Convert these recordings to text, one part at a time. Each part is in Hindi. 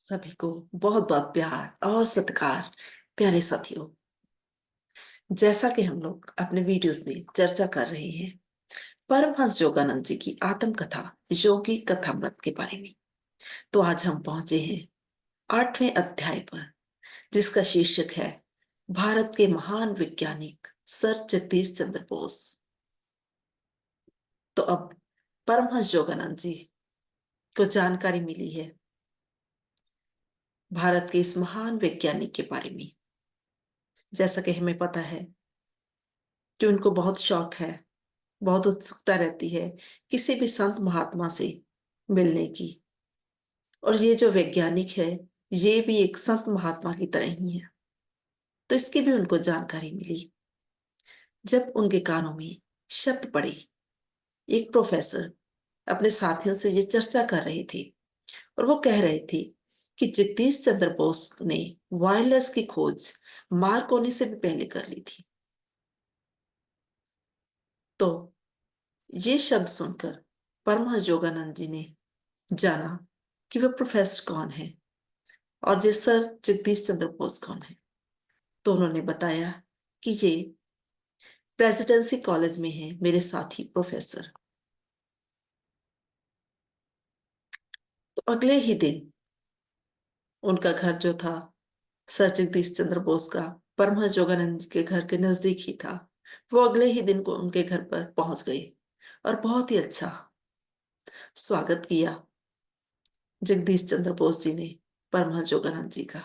सभी को बहुत बहुत प्यार और सत्कार। प्यारे साथियों, जैसा कि हम लोग अपने वीडियोस में चर्चा कर रहे हैं परमहंस योगानंद जी की आत्मकथा योगी कथामृत के बारे में, तो आज हम पहुंचे हैं 8वें अध्याय पर, जिसका शीर्षक है भारत के महान वैज्ञानिक सर जगदीश चंद्र बोस। तो अब परमहंस योगानंद जी को जानकारी मिली है भारत के इस महान वैज्ञानिक के बारे में। जैसा कि हमें पता है कि उनको बहुत शौक है, बहुत उत्सुकता रहती है किसी भी संत महात्मा से मिलने की। और ये जो वैज्ञानिक है, ये भी एक संत महात्मा की तरह ही है। तो इसकी भी उनको जानकारी मिली जब उनके कानों में शब्द पड़े। एक प्रोफेसर अपने साथियों से ये चर्चा कर रहे थे और वो कह रहे थे कि जगदीश चंद्र बोस ने वायरलेस की खोज मार्कोनी से भी पहले कर ली थी। तो ये शब्द सुनकर परमहंस योगानंद जी ने जाना कि वह प्रोफेसर कौन है और जे सर जगदीश चंद्र बोस कौन है। तो उन्होंने बताया कि ये प्रेसिडेंसी कॉलेज में है मेरे साथी प्रोफेसर। तो अगले ही दिन उनका घर जो था सर जगदीश चंद्र बोस का, परमहंस योगानंद जी के घर के नजदीक ही था। वो अगले ही दिन को उनके घर पर पहुंच गए और बहुत ही अच्छा स्वागत किया जगदीश चंद्र बोस जी ने परमहंस योगानंद जी का।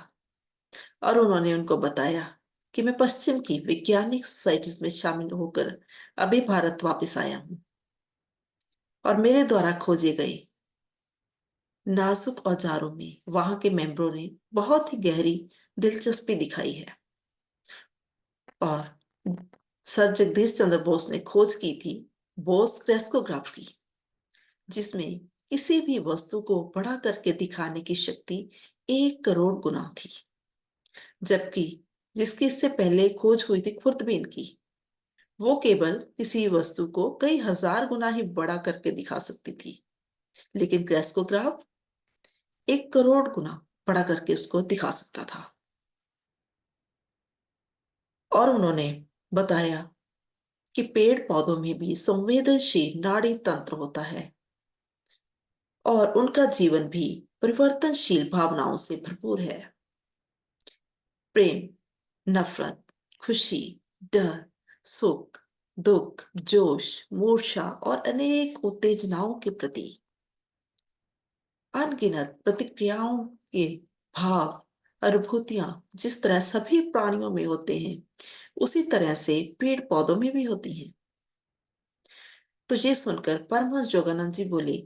और उन्होंने उनको बताया कि मैं पश्चिम की वैज्ञानिक सोसाइटीज में शामिल होकर अभी भारत वापस आया हूं और मेरे द्वारा खोजे गए नाजुक औजारों में वहां के मेंबरों ने बहुत ही गहरी दिलचस्पी दिखाई है। और सर जगदीश चंद्र बोस ने खोज की थी बोस क्रेस्कोग्राफ की, जिसमें किसी भी वस्तु को बड़ा करके दिखाने की शक्ति 1 करोड़ गुना थी, जबकि जिसकी इससे पहले खोज हुई थी खुर्दबीन की, वो केवल किसी वस्तु को कई हजार गुना ही बड़ा करके दिखा सकती थी, लेकिन क्रेस्कोग्राफ 1 करोड़ गुना बड़ा करके उसको दिखा सकता था। और उन्होंने बताया कि पेड़ पौधों में भी संवेदनशील नाड़ी तंत्र होता है और उनका जीवन भी परिवर्तनशील भावनाओं से भरपूर है। प्रेम, नफरत, खुशी, डर, सुख, दुख, जोश, मूर्छा और अनेक उत्तेजनाओं के प्रति अनगिनत प्रतिक्रियाओं के भाव, अनुभूतियां जिस तरह सभी प्राणियों में होते हैं, उसी तरह से पेड़ पौधों में भी होती हैं। तो ये सुनकर परमहंस योगानंद जी बोले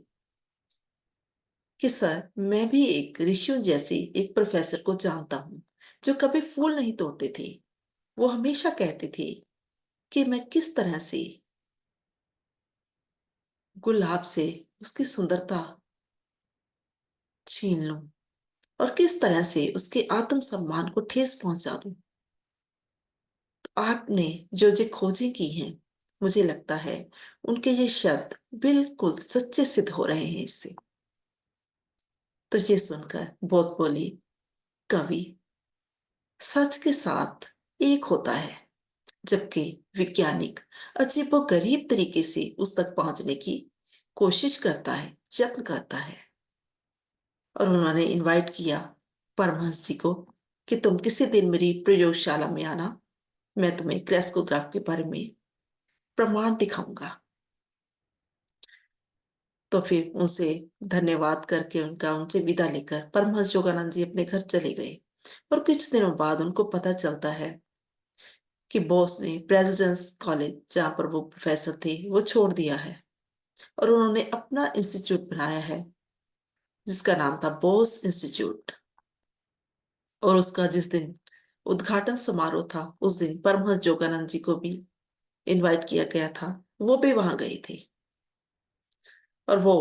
कि सर, मैं भी एक ऋषियों जैसे एक प्रोफेसर को जानता हूं जो कभी फूल नहीं तोड़ते थे। वो हमेशा कहते थे कि मैं किस तरह से गुलाब से उसकी सुंदरता छीन लूं और किस तरह से उसके आत्म सम्मान को ठेस पहुंचा दूं। तो आपने जो जो खोजें की हैं, मुझे लगता है उनके ये शब्द बिल्कुल सच्चे सिद्ध हो रहे हैं इससे। तो ये सुनकर बोस बोली, कवि सच के साथ एक होता है, जबकि वैज्ञानिक अजीबोगरीब तरीके से उस तक पहुंचने की कोशिश करता है, यत्न करता है। और उन्होंने इनवाइट किया परमहंस जी को कि तुम किसी दिन मेरी प्रयोगशाला में आना, मैं तुम्हें क्रेस्कोग्राफ के बारे में प्रमाण दिखाऊंगा। तो फिर उनसे धन्यवाद करके उनसे विदा लेकर परमहंस योगानंद जी अपने घर चले गए। और कुछ दिनों बाद उनको पता चलता है कि बॉस ने प्रेसिडेंस कॉलेज, जहां पर वो प्रोफेसर थे, वो छोड़ दिया है और उन्होंने अपना इंस्टीट्यूट बनाया है जिसका नाम था बोस इंस्टीट्यूट। और उसका जिस दिन उद्घाटन समारोह था, उस दिन परमहंस योगानंद जी को भी इनवाइट किया गया था। वो भी वहां गए थे और वो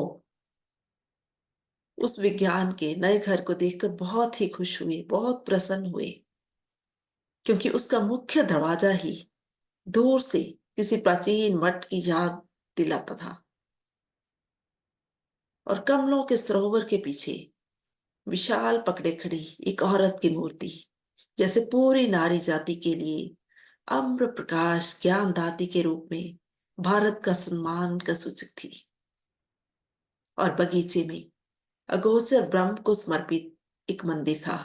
उस विज्ञान के नए घर को देखकर बहुत ही खुश हुए, बहुत प्रसन्न हुए, क्योंकि उसका मुख्य दरवाजा ही दूर से किसी प्राचीन मठ की याद दिलाता था। और कमलों के सरोवर के पीछे विशाल पकड़े खड़ी एक औरत की मूर्ति, जैसे पूरी नारी जाति के लिए अम्र प्रकाश ज्ञानदाती के रूप में भारत का सम्मान का सूचक थी। और बगीचे में अगोचर ब्रह्म को समर्पित एक मंदिर था,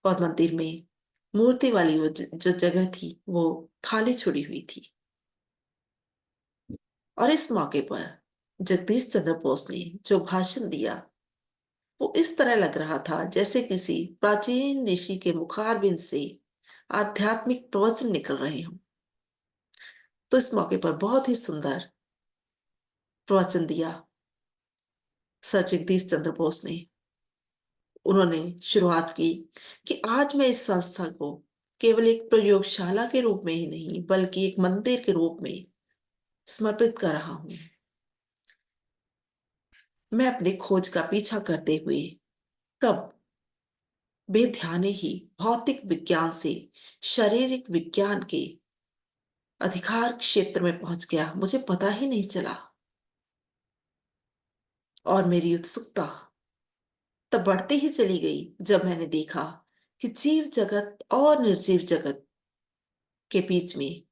और मंदिर में मूर्ति वाली वो जो जगह थी वो खाली छोड़ी हुई थी। और इस मौके पर जगदीश चंद्र बोस ने जो भाषण दिया, वो इस तरह लग रहा था जैसे किसी प्राचीन ऋषि के मुखारबिंद से आध्यात्मिक प्रवचन निकल रहे हों। तो इस मौके पर बहुत ही सुंदर प्रवचन दिया सर जगदीश चंद्र बोस ने। उन्होंने शुरुआत की कि आज मैं इस संस्था को केवल एक प्रयोगशाला के रूप में ही नहीं बल्कि एक मंदिर के रूप में समर्पित कर रहा हूं। मैं अपनी खोज का पीछा करते हुए कब बेध्याने ही भौतिक विज्ञान से शारीरिक विज्ञान के अधिकार क्षेत्र में पहुंच गया, मुझे पता ही नहीं चला। और मेरी उत्सुकता तब बढ़ती ही चली गई जब मैंने देखा कि जीव जगत और निर्जीव जगत के बीच में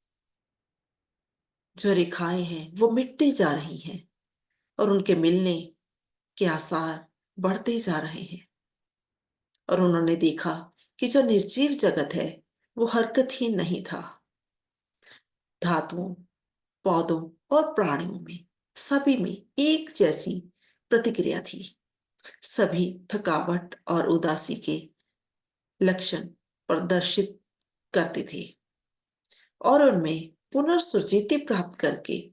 जो रेखाएं हैं वो मिटती जा रही हैं और उनके मिलने के आसार बढ़ते जा रहे हैं। और उन्होंने देखा कि जो निर्जीव जगत है वो हरकत ही नहीं था। धातुओं, पौधों और प्राणियों में, सभी में एक जैसी प्रतिक्रिया थी। सभी थकावट और उदासी के लक्षण प्रदर्शित करते थे और उनमें पुनर्सुर्जिति प्राप्त करके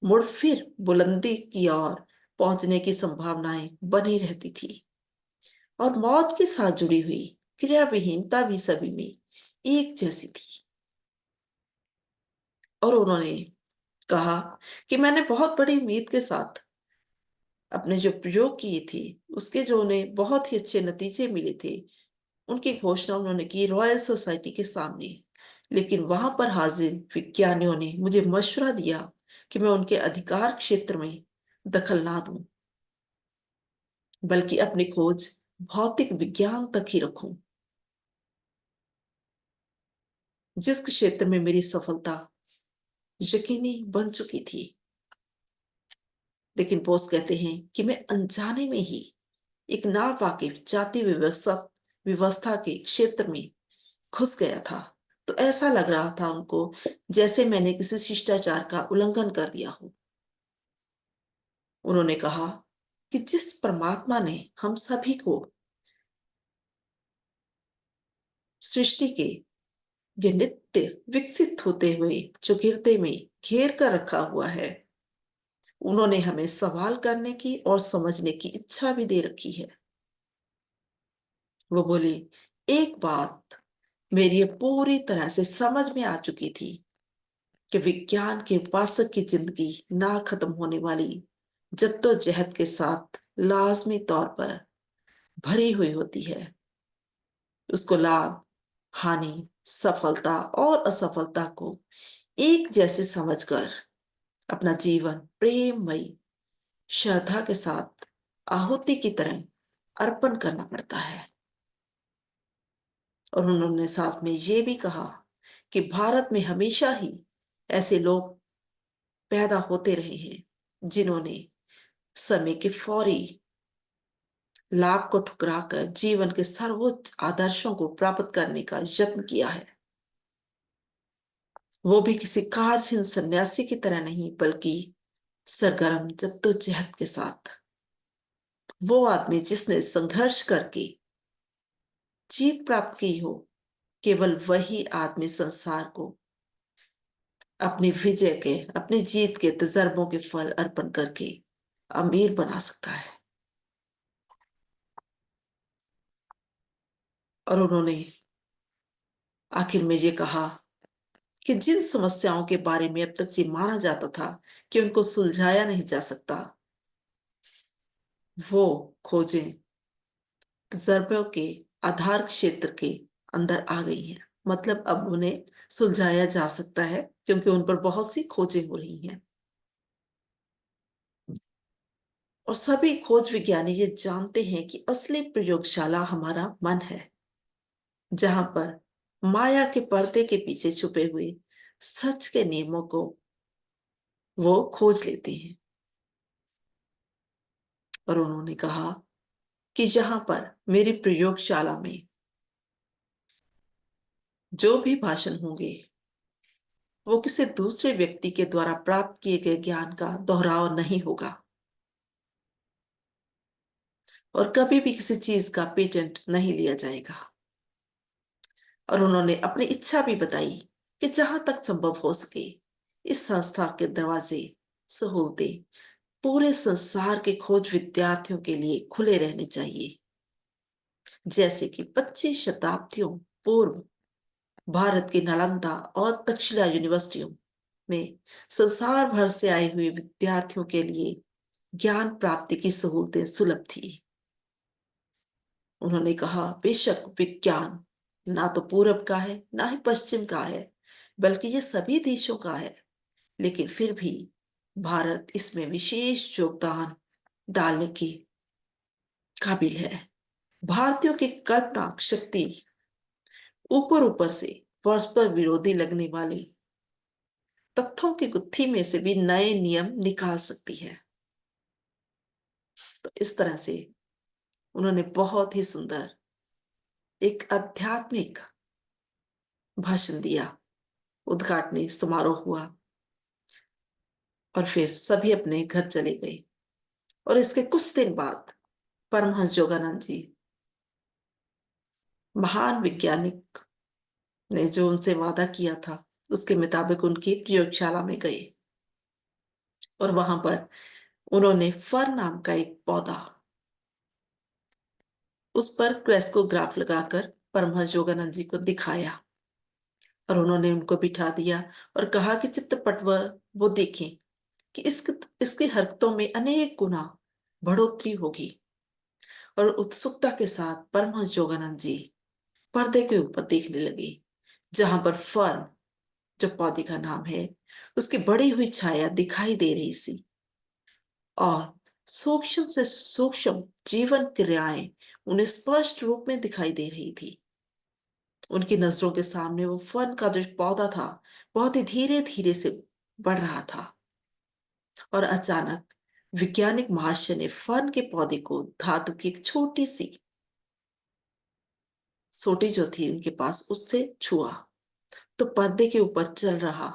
मुड़ फिर बुलंदी की ओर पहुंचने की संभावनाएं बनी रहती थी। और मौत के साथ जुड़ी हुई क्रिया विहीनता भी सभी में एक जैसी थी। और उन्होंने कहा कि मैंने बहुत बड़ी उम्मीद के साथ अपने जो प्रयोग किए थे उसके जो उन्हें बहुत ही अच्छे नतीजे मिले थे, उनकी घोषणा उन्होंने की रॉयल सोसाइटी के सामने। लेकिन वहां पर हाजिर विज्ञानियों ने मुझे मशवरा दिया कि मैं उनके अधिकार क्षेत्र में दखल ना दूं, बल्कि अपनी खोज भौतिक विज्ञान तक ही रखूं, जिस क्षेत्र में मेरी सफलता यकीनी बन चुकी थी। लेकिन बोस कहते हैं कि मैं अनजाने में ही एक नावाकिफ जाति व्यवस्था व्यवस्था के क्षेत्र में घुस गया था। तो ऐसा लग रहा था उनको जैसे मैंने किसी शिष्टाचार का उल्लंघन कर दिया हो। उन्होंने कहा कि जिस परमात्मा ने हम सभी को सृष्टि के ये नित्य विकसित होते हुए जो गिरते में घेर कर रखा हुआ है, उन्होंने हमें सवाल करने की और समझने की इच्छा भी दे रखी है। वो बोले, एक बात मेरी ये पूरी तरह से समझ में आ चुकी थी कि विज्ञान के उपासक की जिंदगी ना खत्म होने वाली जद्दोजहद के साथ लाजमी तौर पर भरी हुई होती है। उसको लाभ, हानि, सफलता और असफलता को एक जैसे समझकर अपना जीवन प्रेममयी श्रद्धा के साथ आहुति की तरह अर्पण करना पड़ता है। और उन्होंने साथ में ये भी कहा कि भारत में हमेशा ही ऐसे लोग पैदा होते रहे हैं जिन्होंने समय के फौरी लाभ को ठुकराकर जीवन के सर्वोच्च आदर्शों को प्राप्त करने का यत्न किया है। वो भी किसी कार्यहीन सन्यासी की तरह नहीं बल्कि सरगर्म जद्दोजहद के साथ। वो आदमी जिसने संघर्ष करके जीत प्राप्त की हो, केवल वही आदमी संसार को अपनी विजय के, अपनी जीत के तजर्बों के फल अर्पण करके अमीर बना सकता है। और उन्होंने आखिर में ये कहा कि जिन समस्याओं के बारे में अब तक ये माना जाता था कि उनको सुलझाया नहीं जा सकता, वो खोजें तजर्बों के आधार क्षेत्र के अंदर आ गई हैं। मतलब अब उन्हें सुलझाया जा सकता है क्योंकि उन पर बहुत सी खोजें हो रही हैं। और सभी खोज विज्ञानी ये जानते हैं कि असली प्रयोगशाला हमारा मन है, जहां पर माया के पर्दे के पीछे छुपे हुए सच के नियमों को वो खोज लेते हैं। और उन्होंने कहा कि जहां पर मेरी प्रयोगशाला में जो भी भाषण होंगे वो किसी दूसरे व्यक्ति के द्वारा प्राप्त किए गए ज्ञान का दोहराव नहीं होगा, और कभी भी किसी चीज का पेटेंट नहीं लिया जाएगा। और उन्होंने अपनी इच्छा भी बताई कि जहां तक संभव हो सके इस संस्था के दरवाजे, सहूलतें पूरे संसार के खोज विद्यार्थियों के लिए खुले रहने चाहिए, जैसे कि 25 शताब्दियों पूर्व भारत की नालंदा और तक्षशिला यूनिवर्सिटियों में संसार भर से आए हुए विद्यार्थियों के लिए ज्ञान प्राप्ति की सहूलतें सुलभ थी। उन्होंने कहा, बेशक विज्ञान ना तो पूरब का है ना ही पश्चिम का है, बल्कि ये सभी देशों का है, लेकिन फिर भी भारत इसमें विशेष योगदान डालने के काबिल है। भारतीयों की कल्पना शक्ति ऊपर ऊपर से परस्पर विरोधी लगने वाले तथ्यों की गुत्थी में से भी नए नियम निकाल सकती है। तो इस तरह से उन्होंने बहुत ही सुंदर एक आध्यात्मिक भाषण दिया। उद्घाटनी समारोह हुआ और फिर सभी अपने घर चले गए। और इसके कुछ दिन बाद परमहंस योगानंद जी, महान वैज्ञानिक ने जो उनसे वादा किया था उसके मुताबिक उनकी प्रयोगशाला में गए, और वहां पर उन्होंने फर नाम का एक पौधा, उस पर क्रेस्कोग्राफ लगाकर परमहंस योगानंद जी को दिखाया, और उन्होंने उनको बिठा दिया और कहा कि चित्रपट वो देखें कि इसकी हरकतों में अनेक गुना बढ़ोतरी होगी। और उत्सुकता के साथ परमहंस योगानंद जी पर्दे के ऊपर देखने लगे, जहां पर फर्न, जो पौधे का नाम है, उसकी बढ़ी हुई छाया दिखाई दे रही थी, और सूक्ष्म से सूक्ष्म जीवन क्रियाएं उन्हें स्पष्ट रूप में दिखाई दे रही थी। उनकी नजरों के सामने वो फर्न का जो पौधा था बहुत ही धीरे धीरे से बढ़ रहा था। और अचानक वैज्ञानिक महाशय ने फर्न के पौधे को धातु की एक छोटी सी सोटी जो थी उनके पास, उससे छुआ, तो पर्दे के ऊपर चल रहा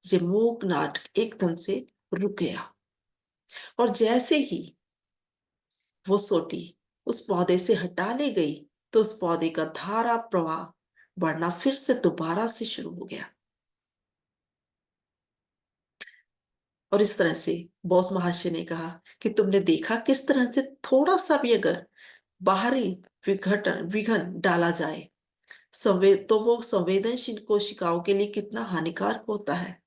ये मूक नाटक एकदम से रुक गया। और जैसे ही वो सोटी उस पौधे से हटा ली गई, तो उस पौधे का धारा प्रवाह बढ़ना फिर से दोबारा से शुरू हो गया। और इस तरह से बॉस महाशय ने कहा कि तुमने देखा किस तरह से थोड़ा सा भी अगर बाहरी विघन डाला जाए तो वो संवेदनशील कोशिकाओं के लिए कितना हानिकारक होता है।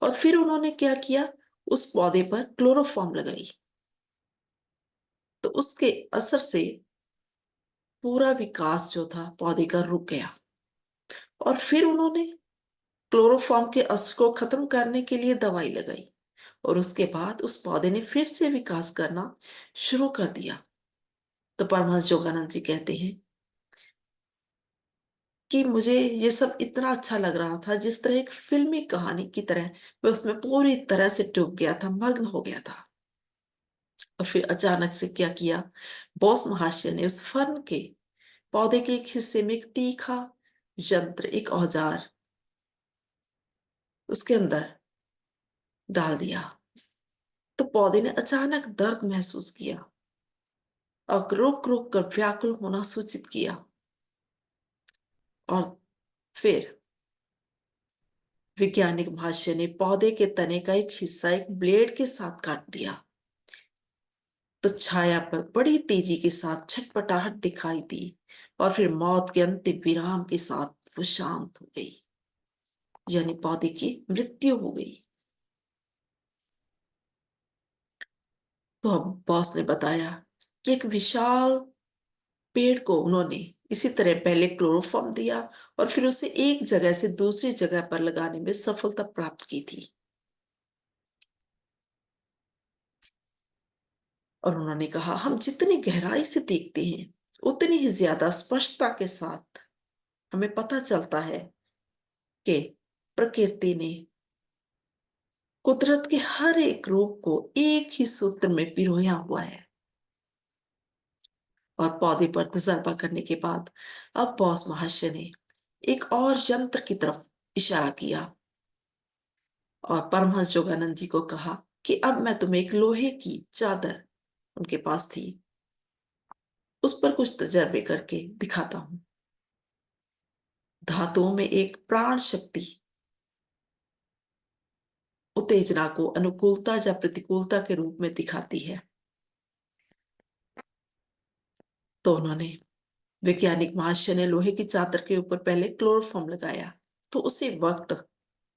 और फिर उन्होंने क्या किया, उस पौधे पर क्लोरोफॉर्म लगाई, तो उसके असर से पूरा विकास जो था पौधे का रुक गया। और फिर उन्होंने क्लोरोफॉर्म के असर को खत्म करने के लिए दवाई लगाई, और उसके बाद उस पौधे ने फिर से विकास करना शुरू कर दिया। तो परमहंस योगानंद जी कहते हैं कि मुझे ये सब इतना अच्छा लग रहा था, जिस तरह एक फिल्मी कहानी की तरह मैं उसमें पूरी तरह से डूब गया था, मग्न हो गया था। और फिर अचानक से क्या किया, बॉस महाशय ने उस फर्न के पौधे के एक हिस्से में एक तीखा यंत्र, एक औजार उसके अंदर डाल दिया। तो पौधे ने अचानक दर्द महसूस किया और रुक रुक कर व्याकुल होना सूचित किया। और फिर वैज्ञानिक भाष्य ने पौधे के तने का एक हिस्सा एक ब्लेड के साथ काट दिया, तो छाया पर बड़ी तेजी के साथ छटपटाहट दिखाई दी, और फिर मौत के अंतिम विराम के साथ वो शांत हो गई, यानी पौधे की मृत्यु हो गई। तो अब बॉस ने बताया कि एक विशाल पेड़ को उन्होंने इसी तरह पहले क्लोरोफॉर्म दिया, और फिर उसे एक जगह से दूसरी जगह पर लगाने में सफलता प्राप्त की थी। और उन्होंने कहा, हम जितनी गहराई से देखते हैं उतनी ही ज्यादा स्पष्टता के साथ हमें पता चलता है कि प्रकृति ने कुदरत के हर एक रूप को एक ही सूत्र में पिरोया हुआ है। और पौधे पर तजर्बा करने के बाद अब बॉस महाशय ने एक और यंत्र की तरफ इशारा किया और परमहंस योगानंद जी को कहा कि अब मैं तुम्हें एक लोहे की चादर, उनके पास थी, उस पर कुछ तजर्बे करके दिखाता हूं। धातुओं में एक प्राण शक्ति उत्तेजना को अनुकूलता या प्रतिकूलता के रूप में दिखाती है। तो उन्होंने, वैज्ञानिक महाशय ने लोहे की चादर के ऊपर पहले क्लोरोफॉर्म लगाया, तो उसी वक्त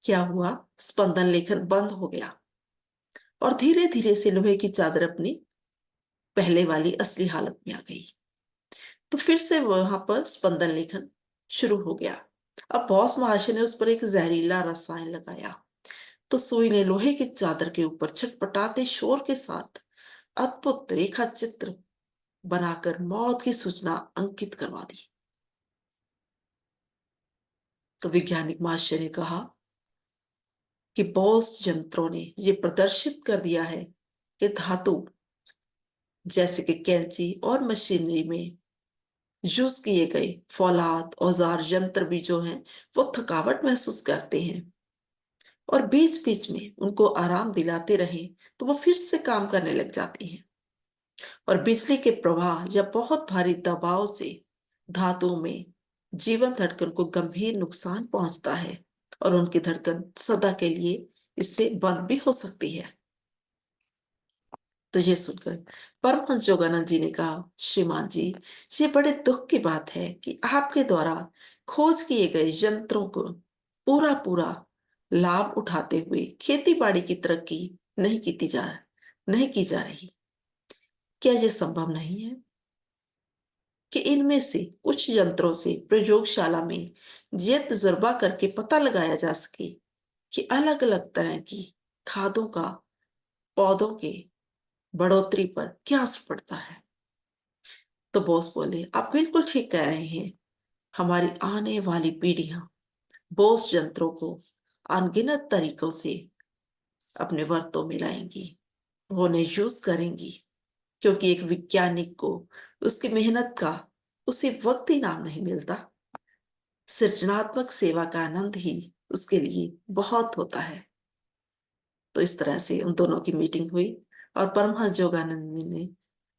क्या हुआ, स्पंदन लेखन बंद हो गया और धीरे धीरे से लोहे की चादर अपनी पहले वाली असली हालत में आ गई। तो फिर से वहां पर स्पंदन लेखन शुरू हो गया। अब बॉस महाशय ने उस पर एक जहरीला रसायन लगाया, तो सुई ने लोहे की चादर के ऊपर छटपटाते शोर के साथ अद्भुत रेखा चित्र बनाकर मौत की सूचना अंकित करवा दी। तो वैज्ञानिक महाशय ने कहा कि बॉस यंत्रों ने यह प्रदर्शित कर दिया है कि धातु जैसे कि कैंची और मशीनरी में यूज किए गए फौलाद औजार यंत्र भी जो हैं वो थकावट महसूस करते हैं और बीच बीच में उनको आराम दिलाते रहे तो वो फिर से काम करने लग जाते हैं। और बिजली के प्रवाह या बहुत भारी दबाव से धातुओं में जीवन धड़कन को गंभीर नुकसान पहुंचता है और उनकी धड़कन सदा के लिए इससे बंद भी हो सकती है। तो ये सुनकर परमहंस योगानंद जी ने कहा, श्रीमान जी, ये बड़े दुख की बात है कि आपके द्वारा खोज किए गए यंत्रों को पूरा पूरा लाभ उठाते हुए खेती बाड़ी की तरक्की नहीं की जा रही। क्या यह संभव नहीं है कि इनमें से कुछ यंत्रों से प्रयोगशाला में ये तजुर्बा करके पता लगाया जा सके कि अलग अलग तरह की खादों का पौधों के बढ़ोतरी पर क्या असर पड़ता है? तो बॉस बोले, आप बिल्कुल ठीक कह रहे हैं। हमारी आने वाली पीढ़ियां बॉस यंत्रों को अनगिनत तरीकों से अपने वर्तों में लाएंगी, वो उन्हें यूज करेंगी, क्योंकि एक वैज्ञानिक को उसकी मेहनत का उसी वक्त इनाम नहीं मिलता। सृजनात्मक सेवा का आनंद ही उसके लिए बहुत होता है। तो इस तरह से उन दोनों की मीटिंग हुई और परमहंस योगानंद जी ने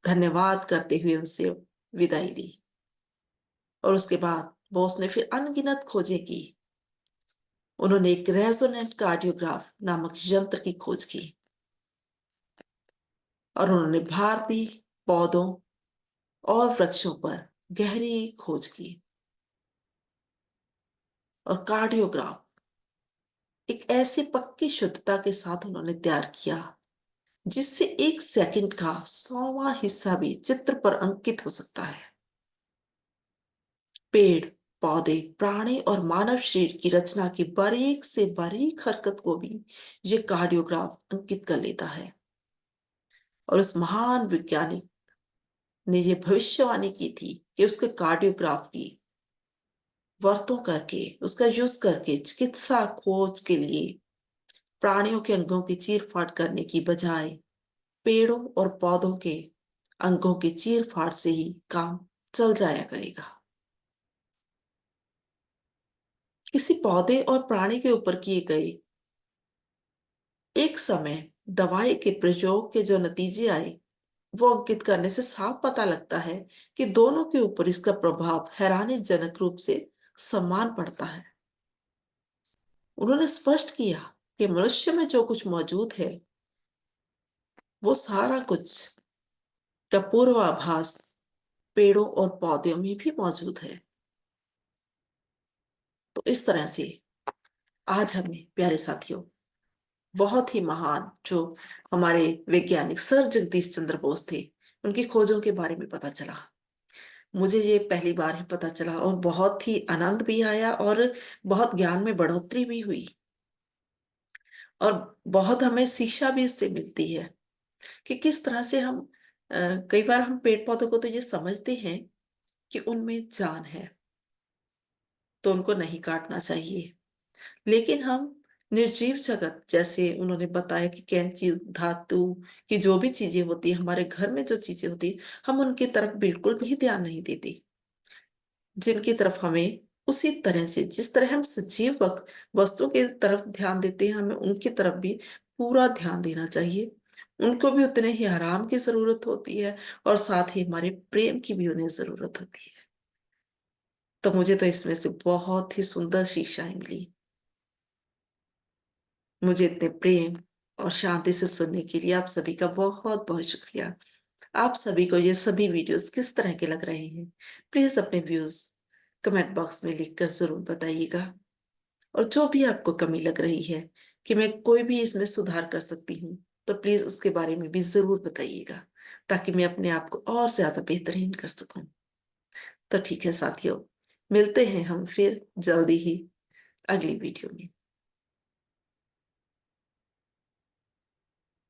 धन्यवाद करते हुए उसे विदाई ली। और उसके बाद बॉस ने फिर अनगिनत खोजें की। उन्होंने एक रेजोनेंट कार्डियोग्राफ नामक यंत्र की खोज की और उन्होंने भारतीय पौधों और वृक्षों पर गहरी खोज की। और कार्डियोग्राफ एक ऐसी पक्की शुद्धता के साथ उन्होंने तैयार किया जिससे 1 सेकंड का 100वां हिस्सा भी चित्र पर अंकित हो सकता है। पेड़, पौधे, प्राणी और मानव शरीर की रचना की बारीक से बारीक हरकत को भी ये कार्डियोग्राफ अंकित कर लेता है। और उस महान वैज्ञानिक ने ये भविष्यवाणी की थी कि उसके कार्डियोग्राफ की वर्तों करके उसका यूज करके चिकित्सा खोज के लिए प्राणियों के अंगों की चीर फाड़ करने की बजाय पेड़ों और पौधों के अंगों की चीर फाड़ से ही काम चल जाया करेगा। किसी पौधे और प्राणी के ऊपर किए गए एक समय दवाई के प्रयोग के जो नतीजे आए वो अंकित करने से साफ पता लगता है कि दोनों के ऊपर इसका प्रभाव हैरानीजनक रूप से समान पड़ता है। उन्होंने स्पष्ट किया कि मनुष्य में जो कुछ मौजूद है वो सारा कुछ का पूर्वाभास पेड़ों और पौधों में भी मौजूद है। तो इस तरह से आज हमें प्यारे साथियों बहुत ही महान जो हमारे वैज्ञानिक सर जगदीश चंद्र बोस थे उनकी खोजों के बारे में पता चला। मुझे ये पहली बार ही पता चला और बहुत ही आनंद भी आया और बहुत ज्ञान में बढ़ोतरी भी हुई और बहुत हमें शिक्षा भी इससे मिलती है कि किस तरह से हम कई बार हम पेड़-पौधों को तो ये समझते हैं कि उनमें जान है, तो उनको नहीं काटना चाहिए। लेकिन हम निर्जीव जगत जैसे उन्होंने बताया कि कैंची, धातु की जो भी चीज़ें होती हैं, हमारे घर में जो चीज़ें होती हैं, हम उनकी तरफ बिल्कुल भी ध्यान नहीं देते। जिनकी तरफ हमें उसी तरह से जिस तरह हम सजीव वस्तुओं की तरफ ध्यान देते हैं, हमें उनकी तरफ भी पूरा ध्यान देना चाहिए। उनको भी उतने ही आराम की ज़रूरत होती है और साथ ही हमारे प्रेम की भी उन्हें ज़रूरत होती है। तो मुझे तो इसमें से बहुत ही सुंदर शिक्षाएँ मिली। मुझे इतने प्रेम और शांति से सुनने के लिए आप सभी का बहुत-बहुत शुक्रिया। आप सभी को ये सभी वीडियोज़ किस तरह के लग रहे हैं? प्लीज़ अपने व्यूज़ कमेंट बॉक्स में लिखकर ज़रूर बताइएगा। और जो भी आपको कमी लग रही है कि मैं कोई भी इसमें सुधार कर सकती हूँ, तो प्लीज़ उसके बारे में भी ज़रूर बताइएगा, ताकि मैं अपने आप को और ज़्यादा बेहतरीन कर सकूँ। तो ठीक है साथियों, मिलते हैं हम फिर जल्दी ही अगली वीडियो में।